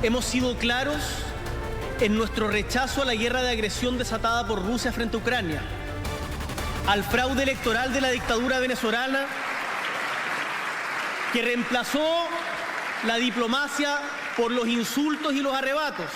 Hemos sido claros en nuestro rechazo a la guerra de agresión desatada por Rusia frente a Ucrania, al fraude electoral de la dictadura venezolana que reemplazó la diplomacia por los insultos y los arrebatos.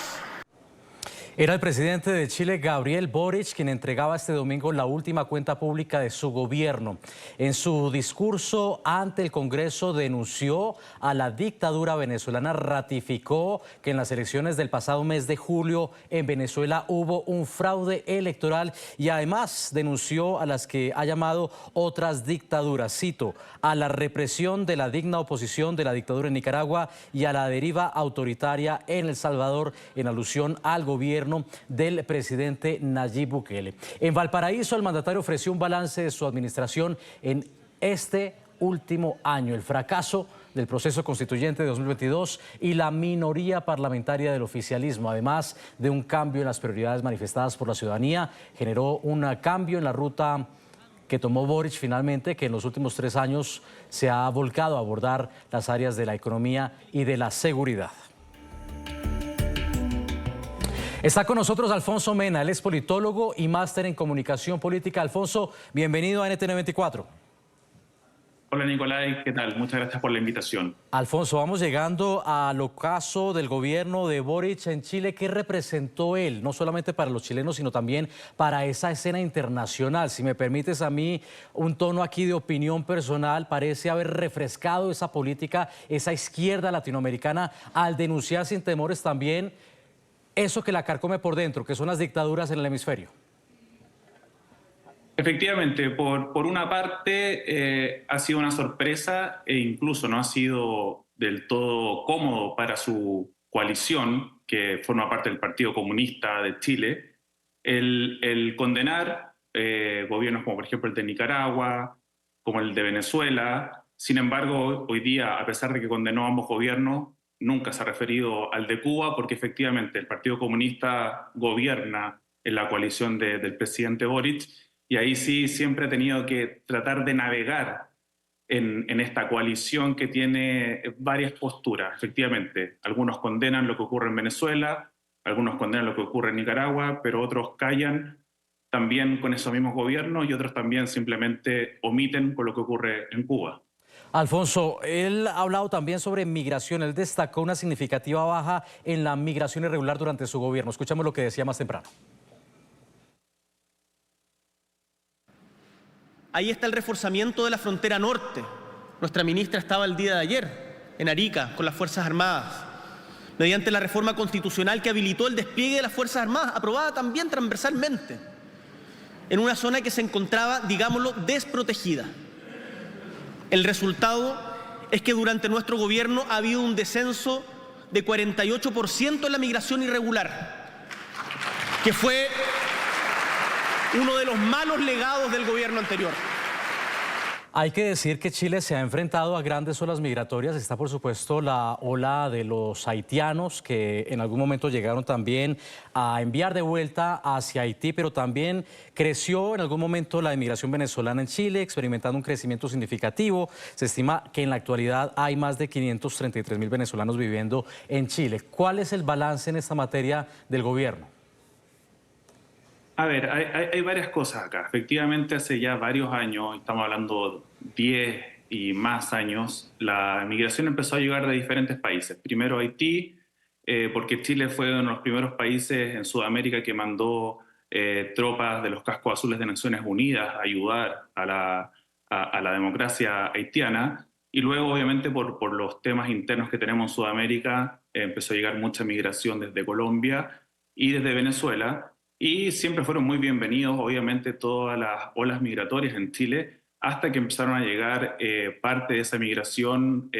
Era el presidente de Chile, Gabriel Boric, quien entregaba este domingo la última cuenta pública de su gobierno. En su discurso ante el Congreso denunció a la dictadura venezolana, ratificó que en las elecciones del pasado mes de julio en Venezuela hubo un fraude electoral y además denunció a las que ha llamado otras dictaduras. Cito, a la represión de la digna oposición de la dictadura en Nicaragua y a la deriva autoritaria en El Salvador, en alusión al gobierno del presidente Nayib Bukele. En Valparaíso, el mandatario ofreció un balance de su administración en este último año, el fracaso del proceso constituyente de 2022 y la minoría parlamentaria del oficialismo, además de un cambio en las prioridades manifestadas por la ciudadanía, generó un cambio en la ruta que tomó Boric finalmente, que en los últimos 3 años se ha volcado a abordar las áreas de la economía y de la seguridad. Está con nosotros Alfonso Mena, él es politólogo y máster en comunicación política. Alfonso, bienvenido a NTN 24. Hola Nicolai, ¿qué tal? Muchas gracias por la invitación. Alfonso, vamos llegando al ocaso del gobierno de Boric en Chile. ¿Qué representó él, no solamente para los chilenos, sino también para esa escena internacional? Si me permites a mí un tono aquí de opinión personal, parece haber refrescado esa política, esa izquierda latinoamericana, al denunciar sin temores también eso que la carcome por dentro, que son las dictaduras en el hemisferio. Efectivamente, por una parte ha sido una sorpresa e incluso no ha sido del todo cómodo para su coalición, que forma parte del Partido Comunista de Chile, el condenar gobiernos como por ejemplo el de Nicaragua, como el de Venezuela. Sin embargo, hoy día, a pesar de que condenó a ambos gobiernos, nunca se ha referido al de Cuba, porque efectivamente el Partido Comunista gobierna en la coalición del presidente Boric, y ahí sí siempre ha tenido que tratar de navegar en esta coalición que tiene varias posturas. Efectivamente, algunos condenan lo que ocurre en Venezuela, algunos condenan lo que ocurre en Nicaragua, pero otros callan también con esos mismos gobiernos y otros también simplemente omiten con lo que ocurre en Cuba. Alfonso, él ha hablado también sobre migración. Él destacó una significativa baja en la migración irregular durante su gobierno. Escuchamos lo que decía más temprano. Ahí está el reforzamiento de la frontera norte. Nuestra ministra estaba el día de ayer en Arica con las Fuerzas Armadas, mediante la reforma constitucional que habilitó el despliegue de las Fuerzas Armadas, aprobada también transversalmente, en una zona que se encontraba, digámoslo, desprotegida. El resultado es que durante nuestro gobierno ha habido un descenso de 48% en la migración irregular, que fue uno de los malos legados del gobierno anterior. Hay que decir que Chile se ha enfrentado a grandes olas migratorias. Está, por supuesto, la ola de los haitianos, que en algún momento llegaron también a enviar de vuelta hacia Haití, pero también creció en algún momento la inmigración venezolana en Chile, experimentando un crecimiento significativo. Se estima que en la actualidad hay más de 533.000 venezolanos viviendo en Chile. ¿Cuál es el balance en esta materia del gobierno? A ver, hay varias cosas acá. Efectivamente, hace ya varios años, estamos hablando 10 y más años, la migración empezó a llegar de diferentes países. Primero Haití, porque Chile fue uno de los primeros países en Sudamérica que mandó tropas de los cascos azules de Naciones Unidas a ayudar a la democracia haitiana. Y luego, obviamente, por los temas internos que tenemos en Sudamérica, empezó a llegar mucha migración desde Colombia y desde Venezuela. Y siempre fueron muy bienvenidos, obviamente, todas las olas migratorias en Chile, hasta que empezaron a llegar parte de esa migración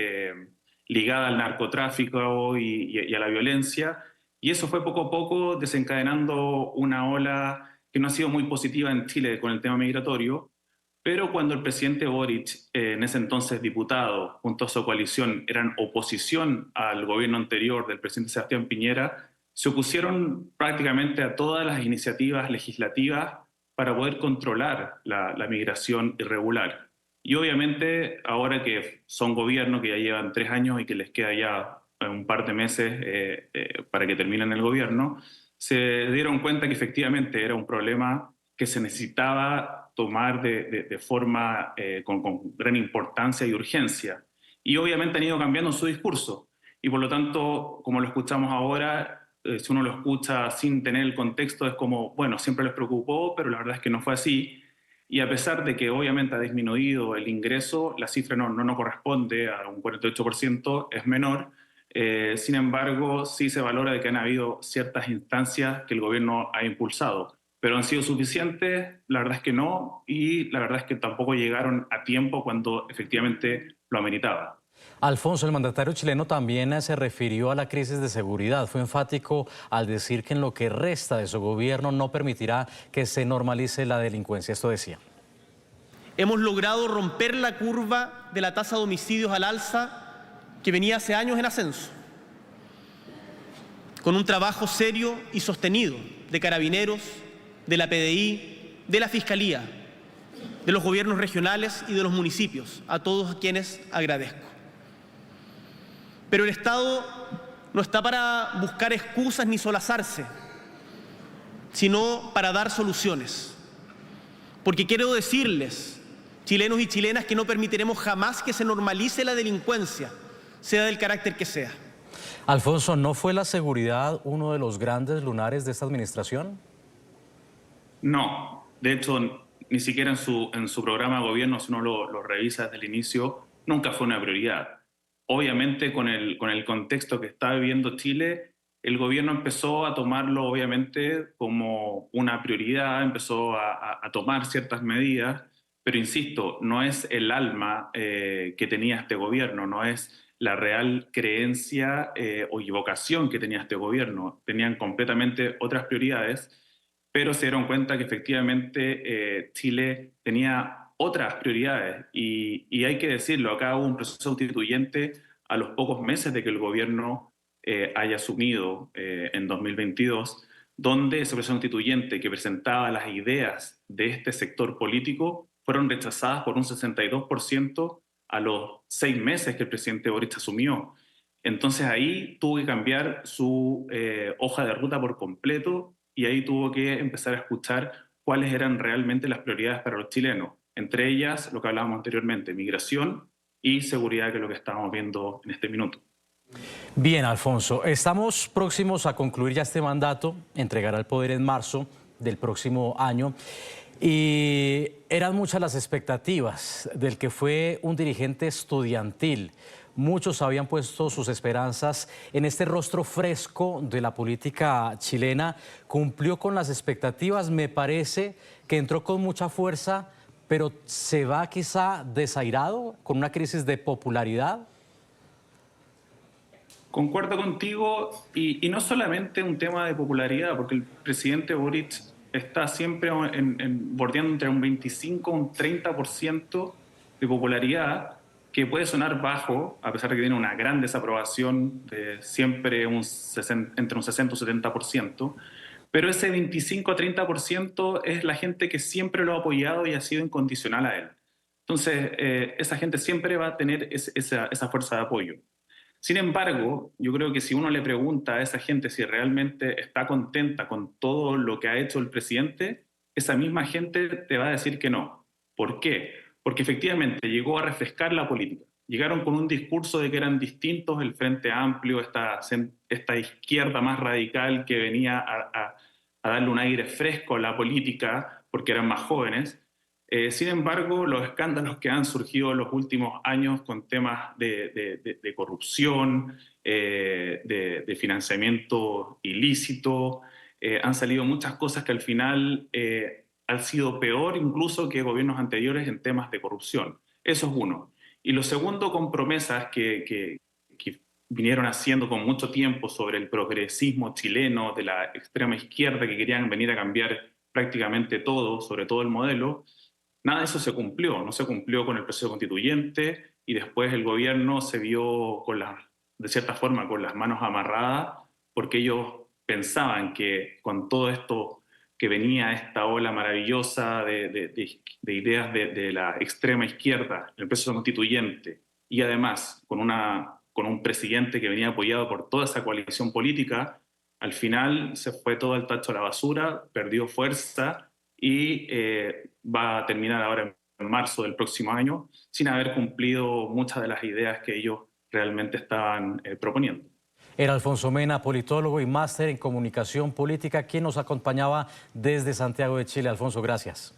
ligada al narcotráfico y a la violencia. Y eso fue poco a poco desencadenando una ola que no ha sido muy positiva en Chile con el tema migratorio. Pero cuando el presidente Boric, en ese entonces diputado, junto a su coalición, eran oposición al gobierno anterior del presidente Sebastián Piñera, se opusieron prácticamente a todas las iniciativas legislativas para poder controlar la migración irregular. Y obviamente ahora que son gobierno que ya llevan 3 años y que les queda ya un par de meses para que terminen el gobierno, se dieron cuenta que efectivamente era un problema que se necesitaba tomar de forma con gran importancia y urgencia. Y obviamente han ido cambiando su discurso. Y por lo tanto, como lo escuchamos ahora, si uno lo escucha sin tener el contexto, es como, bueno, siempre les preocupó, pero la verdad es que no fue así. Y a pesar de que obviamente ha disminuido el ingreso, la cifra no corresponde a un 48%, es menor. Sin embargo, sí se valora de que han habido ciertas instancias que el gobierno ha impulsado. Pero han sido suficientes, la verdad es que no, y la verdad es que tampoco llegaron a tiempo cuando efectivamente lo ameritaba. Alfonso, el mandatario chileno también se refirió a la crisis de seguridad. Fue enfático al decir que en lo que resta de su gobierno no permitirá que se normalice la delincuencia. Esto decía. Hemos logrado romper la curva de la tasa de homicidios al alza que venía hace años en ascenso, con un trabajo serio y sostenido de Carabineros, de la PDI, de la Fiscalía, de los gobiernos regionales y de los municipios, a todos quienes agradezco. Pero el Estado no está para buscar excusas ni solazarse, sino para dar soluciones. Porque quiero decirles, chilenos y chilenas, que no permitiremos jamás que se normalice la delincuencia, sea del carácter que sea. Alfonso, ¿no fue la seguridad uno de los grandes lunares de esta administración? No, de hecho, ni siquiera en su programa de gobierno, si uno lo revisa desde el inicio, nunca fue una prioridad. Obviamente, con el contexto que está viviendo Chile, el gobierno empezó a tomarlo, obviamente, como una prioridad, empezó a tomar ciertas medidas, pero insisto, no es el alma que tenía este gobierno, no es la real creencia o vocación que tenía este gobierno. Tenían completamente otras prioridades, pero se dieron cuenta que efectivamente Chile tenía otras prioridades y hay que decirlo, acá hubo un proceso constituyente a los pocos meses de que el gobierno haya asumido en 2022, donde ese proceso constituyente que presentaba las ideas de este sector político fueron rechazadas por un 62% a los 6 meses que el presidente Boric asumió. Entonces ahí tuvo que cambiar su hoja de ruta por completo y ahí tuvo que empezar a escuchar cuáles eran realmente las prioridades para los chilenos. Entre ellas, lo que hablábamos anteriormente, migración y seguridad, que es lo que estábamos viendo en este minuto. Bien, Alfonso, estamos próximos a concluir ya este mandato, entregará el poder en marzo del próximo año. Y eran muchas las expectativas del que fue un dirigente estudiantil. Muchos habían puesto sus esperanzas en este rostro fresco de la política chilena. Cumplió con las expectativas, me parece que entró con mucha fuerza, pero se va quizá desairado, con una crisis de popularidad. Concuerdo contigo, y no solamente un tema de popularidad, porque el presidente Boric está siempre bordeando entre un 25 y un 30% de popularidad, que puede sonar bajo, a pesar de que tiene una gran desaprobación de siempre entre un 60 y un 70%, pero ese 25 a 30% es la gente que siempre lo ha apoyado y ha sido incondicional a él. Entonces, esa gente siempre va a tener esa fuerza de apoyo. Sin embargo, yo creo que si uno le pregunta a esa gente si realmente está contenta con todo lo que ha hecho el presidente, esa misma gente te va a decir que no. ¿Por qué? Porque efectivamente llegó a refrescar la política. Llegaron con un discurso de que eran distintos el Frente Amplio, esta izquierda más radical que venía a darle un aire fresco a la política porque eran más jóvenes. Sin embargo, los escándalos que han surgido en los últimos años con temas de corrupción, de financiamiento ilícito, han salido muchas cosas que al final han sido peor incluso que gobiernos anteriores en temas de corrupción. Eso es uno. Y lo segundo, con promesas que vinieron haciendo con mucho tiempo sobre el progresismo chileno de la extrema izquierda, que querían venir a cambiar prácticamente todo, sobre todo el modelo. Nada de eso se cumplió, no se cumplió con el proceso constituyente y después el gobierno se vio de cierta forma con las manos amarradas porque ellos pensaban que con todo esto que venía esta ola maravillosa de ideas de la extrema izquierda, el proceso constituyente y además con una con un presidente que venía apoyado por toda esa coalición política, al final se fue todo el tacho a la basura, perdió fuerza y va a terminar ahora en marzo del próximo año sin haber cumplido muchas de las ideas que ellos realmente estaban proponiendo. Era Alfonso Mena, politólogo y máster en comunicación política, quien nos acompañaba desde Santiago de Chile. Alfonso, gracias.